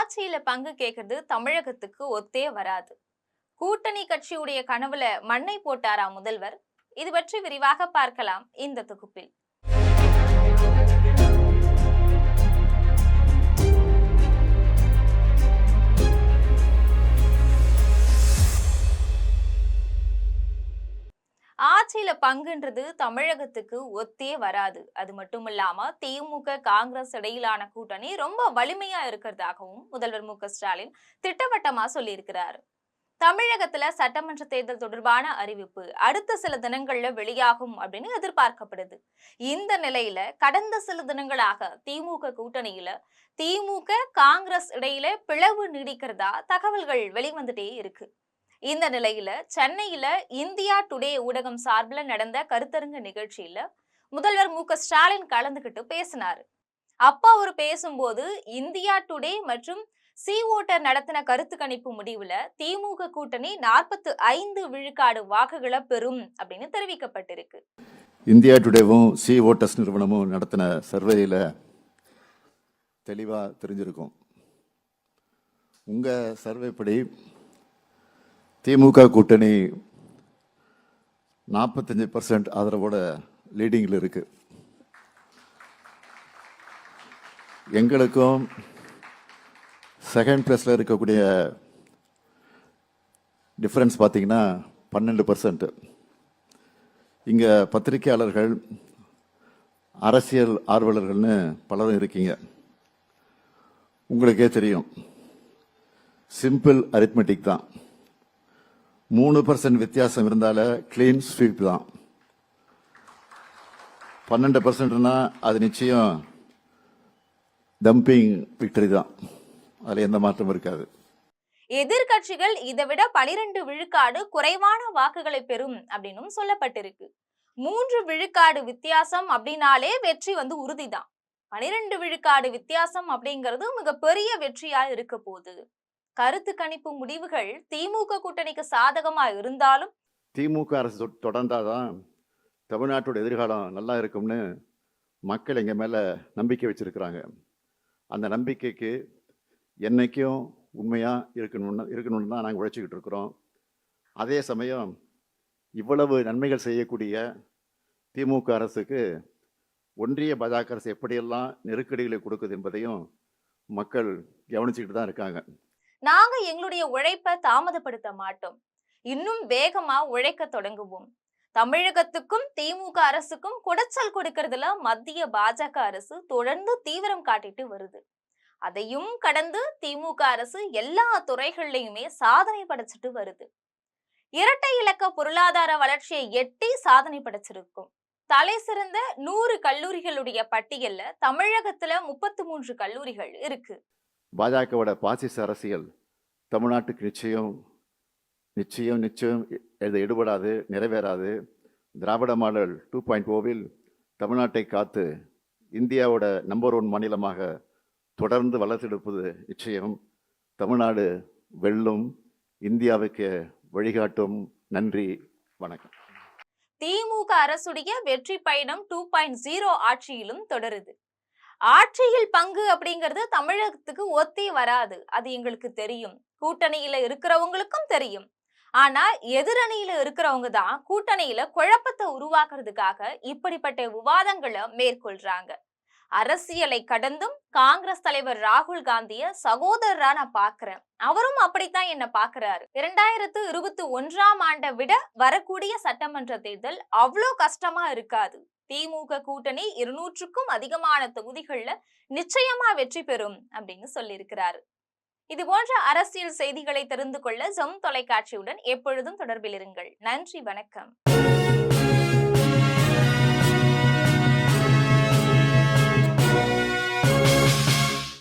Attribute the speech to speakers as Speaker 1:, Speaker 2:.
Speaker 1: ஆட்சியில பங்கு கேட்கறது தமிழகத்துக்கு ஒத்தே வராது. கூட்டணி கட்சியுடைய கனவுல மண்ணை போட்டாரா முதல்வர்? இது பற்றி விரிவாக பார்க்கலாம் இந்த தொகுப்பில். ஆட்சியில பங்குன்றது தமிழகத்துக்கு ஒத்தே வராது. அது மட்டும் இல்லாம திமுக காங்கிரஸ் இடையிலான கூட்டணி ரொம்ப வலிமையா இருக்கிறதாகவும் முதல்வர் மு.க.ஸ்டாலின் திட்டவட்டமா சொல்லியிருக்கிறாரு. தமிழகத்துல சட்டமன்ற தேர்தல் தொடர்பான அறிவிப்பு அடுத்த சில தினங்கள்ல வெளியாகும் அப்படின்னு எதிர்பார்க்கப்படுது. இந்த நிலையில கடந்த சில தினங்களாக திமுக கூட்டணியில திமுக காங்கிரஸ் இடையில பிளவு நீடிக்கிறதா தகவல்கள் வெளிவந்துட்டே இருக்கு. இந்த நிலையில சென்னையில இந்தியா டுடே ஊடகம் சார்பில் நடந்த கருத்தரங்க நிகழ்ச்சியில முதல்வர் மு.க.ஸ்டாலின் கலந்துகிட்டு பேசினாரு. அப்ப அவர் பேசும்போது இந்தியா டுடே மற்றும் சி ஓட்டர் நடத்தின கருத்து கணிப்பு முடிவுல திமுக கூட்டணி 45 விழுக்காடு வாக்குகளை பெறும் அப்படின்னு தெரிவிக்கப்பட்டிருக்கு.
Speaker 2: இந்தியா டுடேவும் சி ஓட்டர்ஸ் நிறுவனமும் நடத்தின சர்வேயில தெளிவா தெரிஞ்சிருக்கும். உங்க சர்வேப்படி திமுக கூட்டணி 45% ஆதரவோட லீடிங்கில் இருக்கு. எங்களுக்கும் செகண்ட் பிளேஸ்ல இருக்கக்கூடிய டிஃபரன்ஸ் பார்த்தீங்கன்னா 12%. இங்க பத்திரிகையாளர்கள், அரசியல் ஆர்வலர்கள்னு பலரும் இருக்கீங்க. உங்களுக்கே தெரியும், சிம்பிள் அரித்மெட்டிக் தான். 3% வித்தியாசம் இருந்தால கிளீன் ஸ்வீப் தான். 12%னா அது நிச்சயம் டம்பிங் விக்டரி தான். அதுல எந்த மாற்றம் இருக்காது.
Speaker 1: எதிர்கட்சிகள் இதை விட 12 விழுக்காடு குறைவான வாக்குகளை பெறும் அப்படின்னு சொல்லப்பட்டிருக்கு. 3 விழுக்காடு வித்தியாசம் அப்படின்னாலே வெற்றி உறுதிதான். 12 விழுக்காடு வித்தியாசம் அப்படிங்கிறது மிகப்பெரிய வெற்றியா இருக்க போகுது. கருத்து கணிப்பு முடிவுகள் திமுக கூட்டணிக்கு சாதகமா இருந்தாலும்
Speaker 2: திமுக அரசு தொடர்ந்தாதான் தமிழ்நாட்டோட எதிர்காலம் நல்லா இருக்கும்னு மக்கள் எங்க மேல நம்பிக்கை வச்சிருக்கிறாங்க. அந்த நம்பிக்கைக்கு என்னைக்கும் உண்மையா இருக்கணும்னு தான் நாங்கள் உழைச்சிக்கிட்டு இருக்கிறோம். அதே சமயம் இவ்வளவு நன்மைகள் செய்யக்கூடிய திமுக அரசுக்கு ஒன்றிய பாஜக அரசு எப்படியெல்லாம் நெருக்கடிகளை கொடுக்குது என்பதையும் மக்கள் கவனிச்சுக்கிட்டு தான் இருக்காங்க.
Speaker 1: நாங்க எங்களுடைய உழைப்பை தாமதப்படுத்த மாட்டோம். இன்னும் வேகமா உழைக்க தொடங்குவோம். தமிழகத்துக்கும் திமுக அரசுக்கும் குடைச்சல் கொடுக்கறதுல மத்திய பாஜக அரசு தொடர்ந்து தீவிரம் காட்டிட்டு வருது. அதையும் கடந்து திமுக அரசு எல்லா துறைகள்லயுமே சாதனை படைச்சிட்டு வருது. இரட்டை இலக்க பொருளாதார வளர்ச்சியை எட்டி சாதனை படைச்சிருக்கும். தலை சிறந்த 100 கல்லூரிகளுடைய பட்டியல்ல தமிழகத்துல 33 கல்லூரிகள் இருக்கு.
Speaker 2: பாஜகவோட பாசிச அரசியல் தமிழ்நாட்டுக்கு நிச்சயம் நிச்சயம் நிச்சயம் எடுபடாது, நிறைவேறாது. திராவிட மாடல் 2.0வில் தமிழ்நாட்டை காத்து இந்தியாவோட நம்பர் 1 மாநிலமாக தொடர்ந்து வளர்த்தெடுப்பது நிச்சயம். தமிழ்நாடு வெல்லும், இந்தியாவுக்கு வழிகாட்டும். நன்றி, வணக்கம்.
Speaker 1: திமுக அரசுடைய வெற்றி பயணம் 2.0 ஆட்சியிலும் தொடருது. ஆட்சியில் பங்கு அப்படிங்கிறது தமிழகத்துக்கு ஒத்தே வராது. அது எங்களுக்கு தெரியும், கூட்டணியில இருக்கிறவங்களுக்கும் தெரியும். ஆனா எதிரணியில இருக்கிறவங்க தான் கூட்டணியில குழப்பத்தை உருவாக்குறதுக்காக இப்படிப்பட்ட விவாதங்களை மேற்கொள்றாங்க. அரசியலை கடந்தும் காங்கிரஸ் தலைவர் ராகுல் காந்திய சகோதரரா நான் பாக்குறேன். அவரும் அப்படித்தான் என்ன பாக்குறாரு. 2021ஆம் ஆண்டை விட வரக்கூடிய சட்டமன்ற தேர்தல் அவ்வளோ கஷ்டமா இருக்காது. திமுக கூட்டணி 200க்கும் அதிகமான தொகுதிகள்ல நிச்சயமா வெற்றி பெறும் அப்படின்னு சொல்லியிருக்கிறாரு. இது போன்ற அரசியல் செய்திகளை தெரிந்து கொள்ள ஜம் தொலைக்காட்சியுடன் எப்பொழுதும் தொடர்பில் இருங்கள். நன்றி, வணக்கம்.